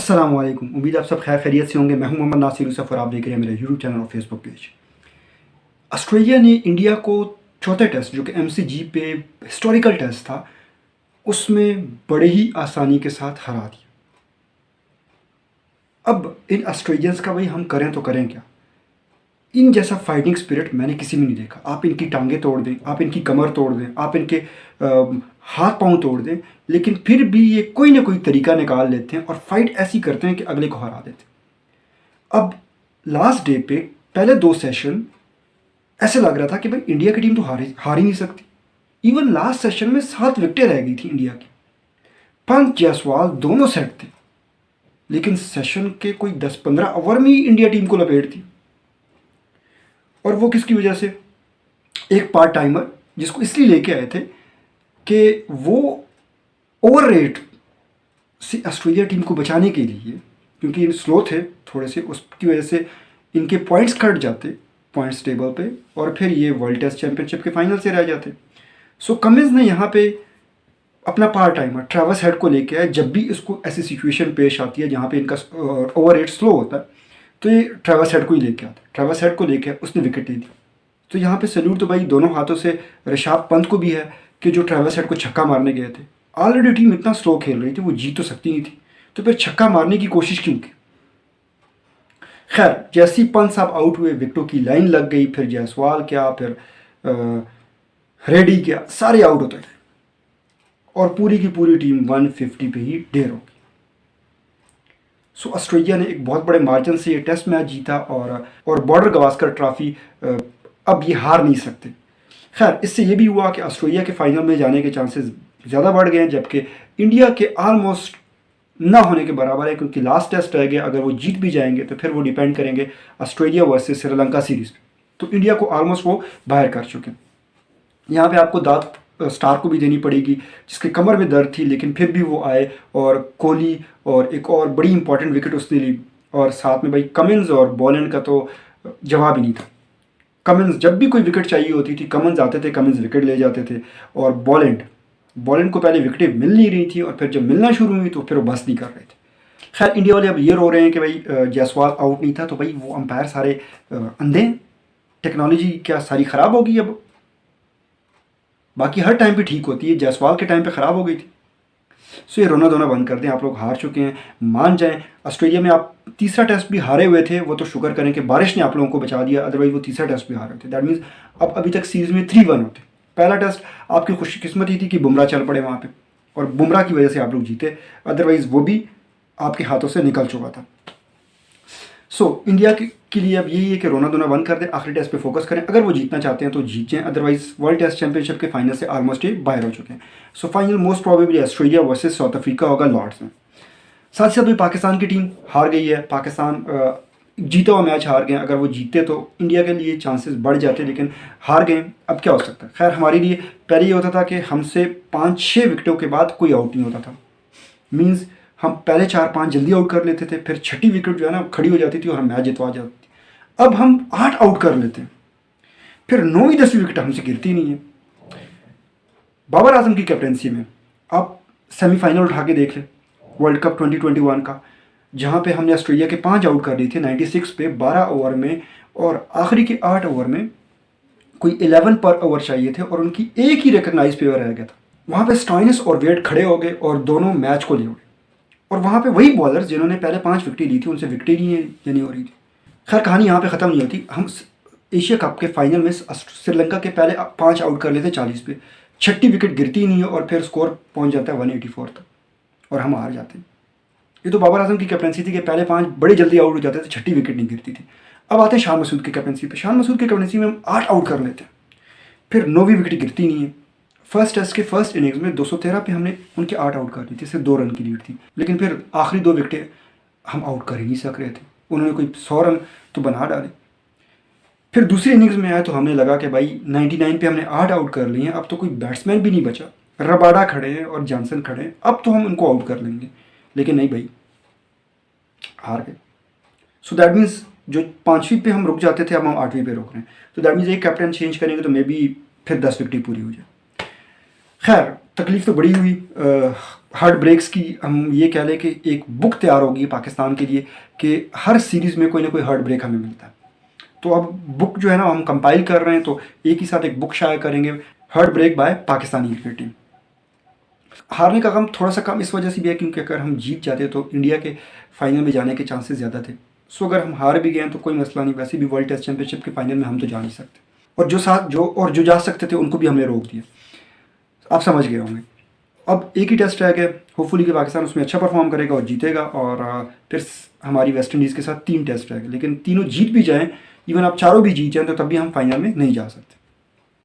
अस्सलाम वालेकुम। उम्मीद आप सब खैर खैरियत से होंगे। मैं हूं मोहम्मद नासिर यूसुफ और आप देख रहे हैं मेरा यूट्यूब चैनल और फेसबुक पेज। ऑस्ट्रेलिया ने इंडिया को चौथे टेस्ट, जो कि एमसीजी पे हिस्टोरिकल टेस्ट था, उसमें बड़े ही आसानी के साथ हरा दिया। अब इन ऑस्ट्रेलियंस का भाई हम करें तो करें क्या। इन जैसा फाइटिंग स्पिरिट मैंने किसी में नहीं देखा। आप इनकी टांगें तोड़ दें, आप इनकी कमर तोड़ दें, आप इनके हाथ पांव तोड़ दें, लेकिन फिर भी ये कोई ना कोई तरीका निकाल लेते हैं और फाइट ऐसी करते हैं कि अगले को हरा देते हैं। अब लास्ट डे पे पहले 2 सेशन ऐसे लग रहा था कि भाई इंडिया की टीम तो हार ही नहीं सकती। इवन लास्ट सेशन में 7 विकेटें रह गई थी इंडिया की। पंत जायसवाल दोनों सेट थे, लेकिन सेशन के कोई 10-15 ओवर में ही इंडिया टीम को लपेट दी। और वो किसकी वजह से? एक पार्ट टाइमर जिसको इसलिए लेके आए थे कि वो ओवर रेट से ऑस्ट्रेलिया टीम को बचाने के लिए, क्योंकि ये स्लो थे थोड़े से, उसकी वजह से इनके पॉइंट्स कट जाते पॉइंट्स टेबल पे और फिर ये वर्ल्ड टेस्ट चैंपियनशिप के फाइनल से रह जाते। सो कमिंस ने यहाँ पे अपना पार्ट टाइमर ट्रेविस हेड को लेके आए। जब भी इसको ऐसी सिचुएशन पेश आती है जहाँ पे इनका ओवर रेट स्लो होता है, तो ये ट्रेविस हेड को ही लेके आता है। ट्रेविस हेड को लेके उसने विकेट ले दी। तो यहाँ पे सैल्यूट तो भाई दोनों हाथों से ऋषभ पंत को भी है कि जो ट्रेविस हेड को छक्का मारने गए थे। ऑलरेडी टीम इतना स्लो खेल रही थी, वो जीत तो सकती नहीं थी, तो फिर छक्का मारने की कोशिश क्यों की। खैर, जैसे ही पंत साहब आउट हुए, विकेटों की लाइन लग गई। फिर जायसवाल क्या, फिर रेड्डी क्या, सारे आउट होते गए और पूरी की पूरी टीम 150 पे ही ढेर हो गई। सो ऑस्ट्रेलिया ने एक बहुत बड़े मार्जिन से ये टेस्ट मैच जीता और बॉर्डर गवास्कर ट्रॉफी अब ये हार नहीं सकते। खैर, इससे ये भी हुआ कि ऑस्ट्रेलिया के फाइनल में जाने के चांसेस ज़्यादा बढ़ गए हैं, जबकि इंडिया के ऑलमोस्ट ना होने के बराबर है, क्योंकि लास्ट टेस्ट रह गया। अगर वो जीत भी जाएंगे तो फिर वो डिपेंड करेंगे ऑस्ट्रेलिया वर्सेस श्रीलंका सीरीज़ पे। तो इंडिया को ऑलमोस्ट वो बाहर कर चुके हैं। यहाँ पे आपको दाद स्टार को भी देनी पड़ेगी, जिसके कमर में दर्द थी, लेकिन फिर भी वो आए और कोहली और एक और बड़ी इंपॉर्टेंट विकेट उसने ली। और साथ में भाई कमिंस और बॉलैंड का तो जवाब ही नहीं था। कमिंस जब भी कोई विकेट चाहिए होती थी, कमिंस आते थे, कमिंस विकेट ले जाते थे। और बॉलैंड को पहले विकेटें मिल नहीं रही थी, और फिर जब मिलना शुरू हुई तो फिर वो बस नहीं कर रहे थे। खैर, इंडिया वाले अब ये रो रहे हैं कि भाई जायसवाल आउट नहीं था, तो भाई वो अंपायर सारे अंधे हैं, टेक्नोलॉजी क्या सारी ख़राब होगी अब। बाकी हर टाइम पे ठीक होती है, जायसवाल के टाइम पे ख़राब हो गई थी। सो ये रोना धोना बंद कर दें। आप लोग हार चुके हैं, मान जाएं। ऑस्ट्रेलिया में आप तीसरा टेस्ट भी हारे हुए थे, वो तो शुक्र करें कि बारिश ने आप लोगों को बचा दिया, अदरवाइज वो तीसरा टेस्ट भी हारे थे। दैट मीन्स अब अभी तक सीरीज में 3-1 होते। पहला टेस्ट आपकी खुशकिस्मत ही थी कि बुमराह चल पड़े वहाँ पे, और बुमराह की वजह से आप लोग जीते, अदरवाइज वो भी आपके हाथों से निकल चुका था। सो इंडिया के लिए अब यही है कि रोना धोना बंद कर दें, आखिरी टेस्ट पे फोकस करें। अगर वो जीतना चाहते हैं तो जीत जाएं, अदरवाइज वर्ल्ड टेस्ट चैंपियनशिप के फाइनल से ऑलमोस्ट ये बाहर हो चुके हैं। So final most probably Australia versus south Africa होगा लॉर्ड्स में। साथ ही साथ भी पाकिस्तान की टीम हार गई है। पाकिस्तान जीता हुआ मैच हार गए। अगर वो जीतते तो इंडिया के लिए चांसेस बढ़ जाते, लेकिन हार गए। अब क्या हो सकता है। खैर, हमारे लिए पहले ये होता था कि हमसे 5-6 विकेटों के बाद कोई आउट नहीं होता था। मीन्स हम पहले 4-5 जल्दी आउट कर लेते थे, फिर छठी विकेट जो है ना खड़ी हो जाती थी और हम मैच जितवा जाती थी। अब हम 8 आउट कर लेते हैं, फिर 9वीं-10वीं विकेट हमसे गिरती नहीं है। बाबर आजम की कैप्टनसी में आप सेमीफाइनल उठा के देख लें वर्ल्ड कप 2021 का, जहाँ पे हमने ऑस्ट्रेलिया के 5 आउट कर दिए थे 96 पे 12 ओवर में, और आखिरी के 8 ओवर में कोई 11 पर ओवर चाहिए थे और उनकी एक ही रिकग्नाइज प्लेयर रह गया था। वहाँ पे स्टॉइनिस और वेट खड़े हो गए और दोनों मैच को ले उड़े। और वहाँ पे वही बॉलर्स जिन्होंने पहले 5 विकेटें ली थी, उनसे विकेटें नहीं हो रही थी। खैर, कहानी यहाँ पे ख़त्म नहीं होती। हम एशिया कप के फाइनल में श्रीलंका के पहले 5 आउट कर लेते 40 पे, छठी विकेट गिरती ही नहीं है और फिर स्कोर पहुँच जाता है 184 तक और हम हार जाते हैं। ये तो बाबर आजम की कैप्टनसी थी कि पहले 5 बड़े जल्दी आउट हो जाते थे, छठी विकेट नहीं गिरती थी। अब आते हैं शान मसूद की कैप्टनसी पे। शान मसूद की कैप्टनसी में हम 8 आउट कर लेते हैं, फिर 9वीं विकेट गिरती नहीं है। फर्स्ट टेस्ट के फर्स्ट इनिंग्स में 213 पे हमने उनके 8 आउट कर दी थी, सिर्फ 2 रन की लीड थी, लेकिन फिर आखिरी 2 विकेटें हम आउट कर ही नहीं सक रहे थे। उन्होंने कोई 100 रन तो बना डाले। फिर दूसरी इनिंग्स में आया तो हमें लगा कि भाई 99 पे हमने 8 आउट कर लिए हैं, अब तो कोई बैट्समैन भी नहीं बचा। रबाडा खड़े हैं और जॉनसन खड़े हैं, अब तो हम उनको आउट कर लेंगे, लेकिन नहीं भाई, हार गए। सो दैट मीन्स जो 5वीं पे हम रुक जाते थे, अब हम 8वीं पे रुक रहे हैं। तो दैट मीन्स एक कैप्टन चेंज करेंगे तो मे बी फिर 10 विकेट पूरी हो जाए। खैर तकलीफ़ तो बड़ी हुई। हार्ट ब्रेक्स की हम ये कह लें कि एक बुक तैयार होगी पाकिस्तान के लिए कि हर सीरीज़ में कोई ना कोई हार्ट ब्रेक हमें मिलता है। तो अब बुक जो है ना हम कंपाइल कर रहे हैं, तो एक ही साथ एक बुक शाया करेंगे, heart break by Pakistani cricket team. हारने का गम थोड़ा सा कम इस वजह से भी है क्योंकि अगर हम जीत जाते तो इंडिया के फाइनल में जाने के चांसेस ज़्यादा थे। सो अगर हम हार भी गए तो कोई मसला नहीं, वैसे भी वर्ल्ड टेस्ट चैंपियनशिप के फाइनल में हम तो जा नहीं सकते, और जो जा सकते थे उनको भी हमने रोक दिया। आप समझ गए होंगे। अब एक ही टेस्ट रह गया, होपफुली कि पाकिस्तान उसमें अच्छा परफॉर्म करेगा और जीतेगा, और फिर हमारी वेस्ट इंडीज़ के साथ 3 टेस्ट रह गए, लेकिन तीनों जीत भी जाएँ, इवन आप चारों भी जीत जाएँ तो तब भी हम फाइनल में नहीं जा सकते।